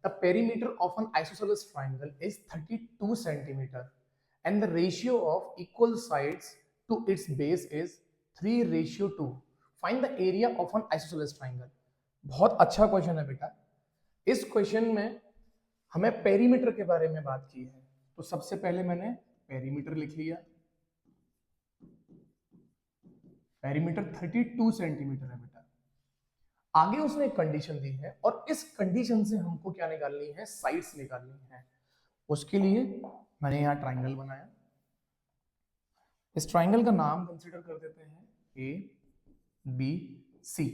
the perimeter of an isosceles triangle is 32 centimeter and the ratio of equal sides to its base is 3:2. Find the area of an isosceles triangle. बहुत अच्छा question है बेटा। इस question में हमें perimeter के बारे में बात की है, तो सबसे पहले मैंने पेरीमीटर लिख लिया। पेरीमीटर 32 सेंटीमीटर है बेटा। आगे उसने एक कंडीशन दी है और इस कंडीशन से हमको क्या निकालनी है, साइड्स निकालनी है। उसके लिए मैंने यहाँ ट्राइंगल बनाया। इस ट्राइंगल का नाम कंसीडर कर देते हैं ए बी सी।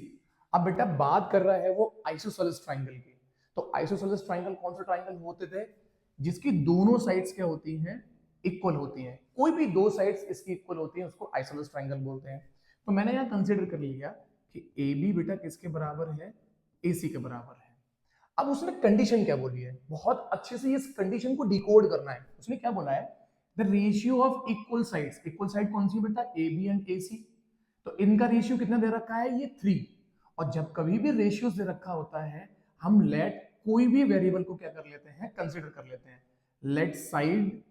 अब बेटा बात कर रहा है वो आइसोसेलेस ट्राइंगल की। तो आइसोसेलेस ट्राइंगल कौन सा ट्राइंगल होते थे, जिसकी दोनों साइड्स क्या होती हैं, इक्वल होती हैं। कोई भी दो साइड्स इसकी इक्वल होती हैं उसको आइसोसेलेस ट्राइंगल बोलते हैं। तो मैंने यहाँ कंसीडर कर लिया कि ए बी बेटा किसके बराबर है, ए सी के बराबर है। अब उसने कंडीशन क्या बोली है, बहुत अच्छे से इस कंडीशन को डिकोड करना है। उसने क्या बोला है, the ratio of equal sides. Equal side कौन सी बेटा, ए बी एंड ए सी। तो इनका रेशियो कितना दे रखा है, ये 3। और जब कभी भी रेशियोज दे रखा होता है हम लेट कोई भी वेरिएबल को क्या कर लेते हैं, कंसीडर कर लेते हैं। Let side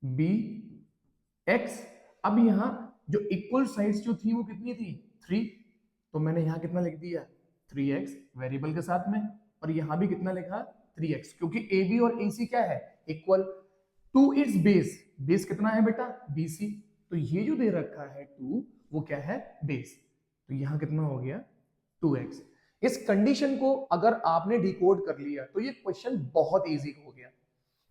be x. अब यहां जो इक्वल साइड्स जो थी वो कितनी थी, 3। तो मैंने यहां कितना लिख दिया, 3x वेरिएबल के साथ में, और यहां भी कितना लिखा, 3x, क्योंकि ए बी और ए सी क्या है, equal to its base. Base कितना है बेटा, BC। तो ये जो दे रखा है 2 वो क्या है, बेस। तो यहां कितना हो गया, 2x। इस कंडीशन को अगर आपने डिकोड कर लिया तो ये क्वेश्चन बहुत इजी हो गया।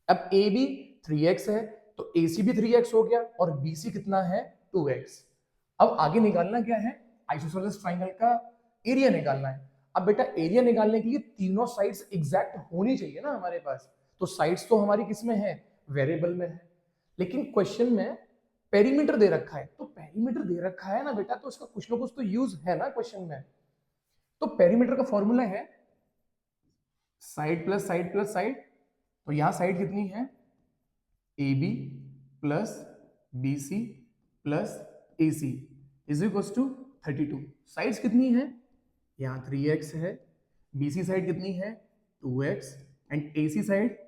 अब ए बी 3x है तो AC भी 3x हो गया और BC कितना है, 2x। अब आगे निकालना क्या है, आइसोसेलेस ट्राइंगल का एरिया निकालना है। अब बेटा एरिया निकालने के लिए तीनों साइड्स एग्जैक्ट होनी चाहिए ना हमारे पास। तो साइड्स तो हमारी किसमें है, वेरिएबल में है। लेकिन क्वेश्चन में पेरीमीटर दे रखा है, तो पेरीमीटर दे रखा है ना बेटा, तो इसका कुछ ना कुछ तो यूज है ना क्वेश्चन में। तो पेरीमीटर का फॉर्मूला है side plus side plus side. तो यहां साइड कितनी है, AB plus BC plus AC is equal to 32। Sides कितनी है, यहाँ 3x है, BC साइड कितनी है, 2x, एंड AC साइड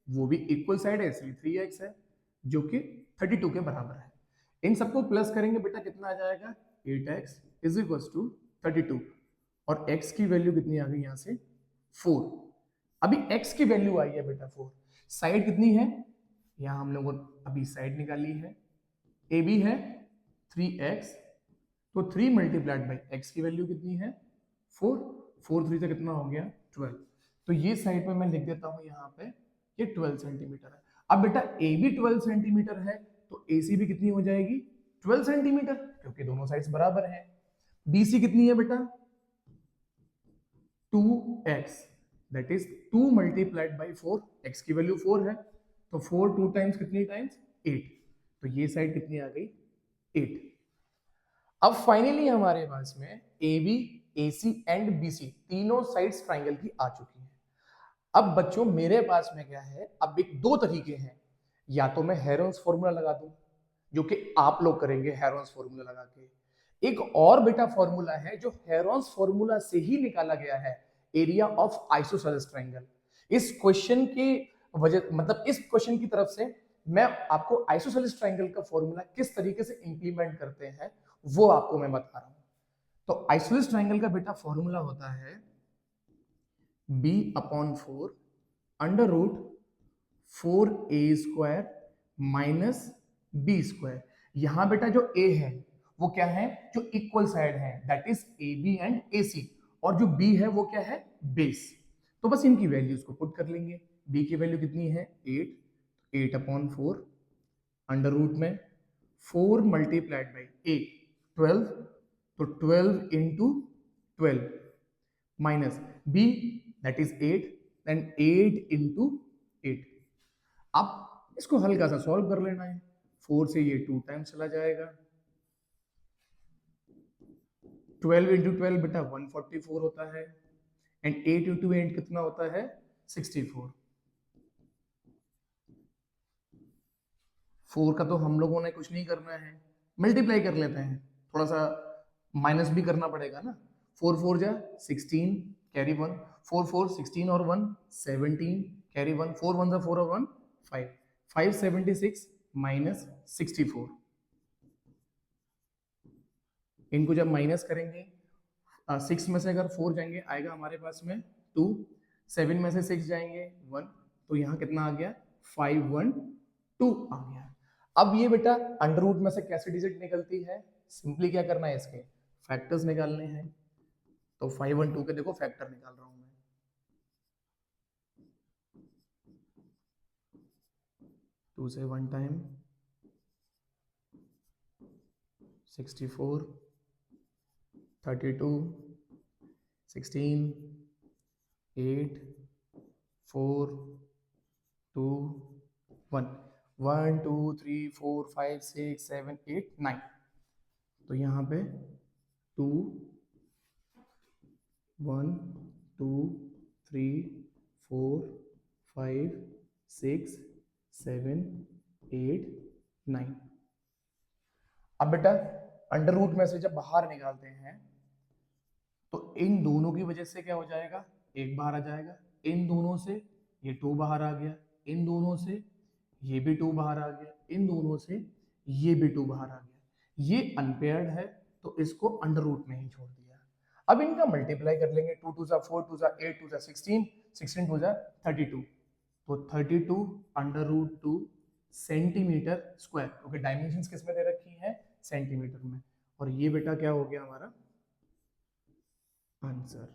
वो भी इक्वल साइड है इसलिए 3x है, जो कि 32 के बराबर है। इन सबको प्लस करेंगे बेटा कितना आ जाएगा, 8x इज इक्वल टू 32। और x की वैल्यू कितनी आ गई यहाँ से, 4। अभी x की वैल्यू आई है बेटा 4। साइड कितनी है, यहाँ हम लोगों अभी साइड निकाली है, AB है 3x, तो 3 मल्टीप्लाइड बाई x की वैल्यू कितनी है, 4। 4 3 से कितना हो गया, 12। तो ये साइड पे मैं लिख देता हूँ यहाँ पे, ये 12 सेंटीमीटर है। अब बेटा AB 12 सेंटीमीटर है तो AC भी कितनी हो जाएगी, 12 सेंटीमीटर, क्योंकि दोनों साइड्स बराबर हैं। BC कितनी है बेटा, 2x, that is 2 multiplied by 4। x की वैल्यू 4 है तो 4 2 टाइम्स कितनी टाइम्स, 8। तो ये साइड कितनी आ गई, 8। अब फाइनली हमारे पास में AB, AC एंड BC तीनों साइड्स ट्राइंगल की आ चुकी हैं। अब बच्चों मेरे पास में क्या है, अब एक दो तरीके हैं। या तो मैं हेरोन्स फॉर्मूला लगा दूं, जो कि आप लोग करेंगे हेरोन्स फॉर्मूला लगा के। एक और बेटा फॉर्मूला है जो हेरोन्स फॉर्मूला से ही निकाला गया है, एरिया ऑफ आइसोसेलेस ट्राइंगल। इस क्वेश्चन की वजह, मतलब इस क्वेश्चन की तरफ से मैं आपको आइसोसेलेस ट्राइंगल का फॉर्मूला किस तरीके से इंप्लीमेंट करते हैं वो आपको मैं बता रहा हूं। तो आइसोसेलेस ट्राइंगल का बेटा फॉर्मूला होता है b/4 under root 4a² minus b²। यहां बेटा जो a है वो क्या है, जो इक्वल साइड है, that is AB and AC, और जो b है वो क्या है, बेस। तो बस इनकी वैल्यूज को पुट कर लेंगे। b की वैल्यू कितनी है, 8, 8/4 अंडर रूट में 4 मल्टीप्लाइड बाई 8, 12, तो 12 into 12 minus b that is 8, then 8 into 8। अब इसको हल्का सा सॉल्व कर लेना है। 4 से ये 2 टाइम्स चला जाएगा, 12 इंटू 12 बेटा 144 होता है, एंड 8 इंटू 8 कितना होता है, 64। 4 का तो हम लोगों ने कुछ नहीं करना है, मल्टीप्लाई कर लेते हैं, थोड़ा सा माइनस भी करना पड़ेगा ना। 4 4 जा 16, कैरी 1, 4 4 16 और 1 17, कैरी 1, 4 1 4 और 1 5, 576 माइनस 64। इनको जब माइनस करेंगे, 6 में से अगर 4 जाएंगे आएगा हमारे पास में 2, 7 में से 6 जाएंगे 1, तो यहाँ कितना आ गया 512 आ गया। अब ये बेटा अंडर रूट में से कैसे डिजिट निकलती है, सिंपली क्या करना है, इसके फैक्टर्स निकालने हैं। तो 512 के देखो फैक्टर निकाल रहा हूं मैं। 2 से 1 टाइम 64, 32, 16, 8, 4, 2, 1, 1 2 3 4 5 6 7 8 9। तो यहाँ पे 2 1 2 3 4 5 6 7 8 9। अब बेटा अंडर रूट में से जब बाहर निकालते हैं तो इन दोनों की वजह से क्या हो जाएगा, एक बाहर आ जाएगा, इन दोनों से ये 2 बाहर आ गया, इन दोनों से ये भी 2 बाहर आ गया, इन दोनों से ये भी 2 बाहर आ गया। ये अनपेयर्ड है तो इसको अंडर रूट में ही छोड़ दिया। अब इनका मल्टीप्लाई कर लेंगे, 2 2 4 2 8 2 16, 16 2 32, तो 32 अंडर रूट 2 सेंटीमीटर स्क्वायर, क्योंकि डायमेंशंस किस में दे रखी है, सेंटीमीटर में। और ये बेटा क्या हो गया हमारा आंसर।